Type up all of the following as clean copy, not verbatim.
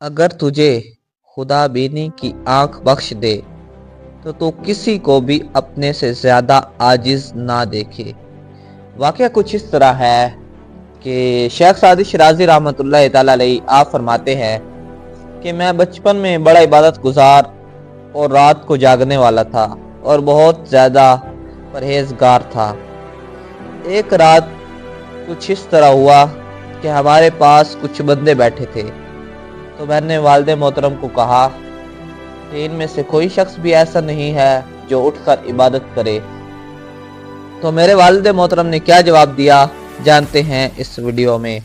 अगर तुझे खुदा बीनी की आंख बख्श दे तो तू किसी को भी अपने से ज़्यादा आजिज़ ना देखे। वाक़या कुछ इस तरह है कि शेख सादी शिराज़ी रहमतुल्लाह तआला अलैह आप फरमाते हैं कि मैं बचपन में बड़ा इबादत गुजार और रात को जागने वाला था और बहुत ज़्यादा परहेज़गार था। एक रात कुछ इस तरह हुआ कि हमारे पास कुछ बंदे बैठे थे, तो मैंने वालिद मोहतरम को कहा कि इनमें से कोई शख्स भी ऐसा नहीं है जो उठकर इबादत करे। तो मेरे वालिद मोहतरम ने क्या जवाब दिया, जानते हैं इस वीडियो में।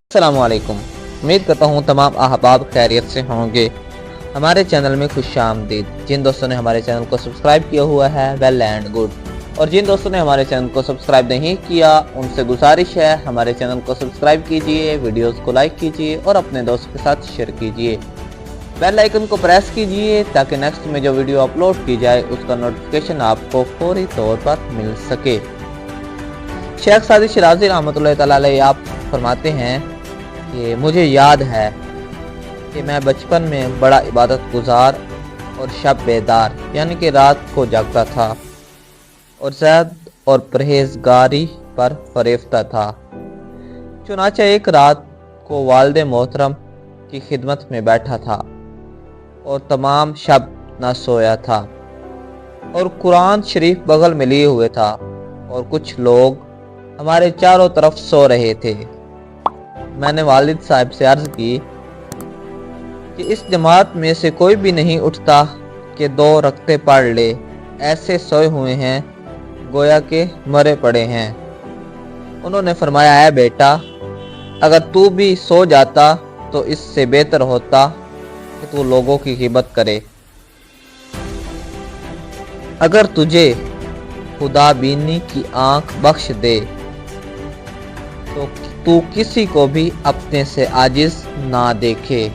अस्सलामु अलैकुम। उम्मीद करता हूँ तमाम अहबाब खैरियत से होंगे। हमारे चैनल में खुश आमदीद। जिन दोस्तों ने हमारे चैनल को सब्सक्राइब किया हुआ है वेल एंड गुड, और जिन दोस्तों ने हमारे चैनल को सब्सक्राइब नहीं किया उनसे गुजारिश है हमारे चैनल को सब्सक्राइब कीजिए, वीडियोस को लाइक कीजिए और अपने दोस्तों के साथ शेयर कीजिए। बेल आइकन को प्रेस कीजिए ताकि नेक्स्ट में जो वीडियो अपलोड की जाए उसका नोटिफिकेशन आपको फौरी तौर पर मिल सके। शेख सादी शिराज़ी रहमतुल्लाह तआला अलैह आप फरमाते हैं कि मुझे याद है कि मैं बचपन में बड़ा इबादत गुजार और शब बेदार यानी कि रात को जागता था और ज़हद और परहेज़गारी पर फरेफ्ता था। चुनांचे एक रात को वालिद मोहतरम की खिदमत में बैठा था और तमाम शब न सोया था और कुरान शरीफ बगल में लिए हुए था और कुछ लोग हमारे चारों तरफ सो रहे थे। मैंने वालिद साहब से अर्ज़ की कि इस जमात में से कोई भी नहीं उठता कि 2 रकते पढ़ ले, ऐसे सोए हुए हैं गोया के मरे पड़े हैं। उन्होंने फरमाया, है बेटा, अगर तू भी सो जाता तो इससे बेहतर होता कि तू लोगों की ग़ीबत करे। अगर तुझे खुदा बीनी की आंख बख्श दे तो तू किसी को भी अपने से आजिज़ ना देखे।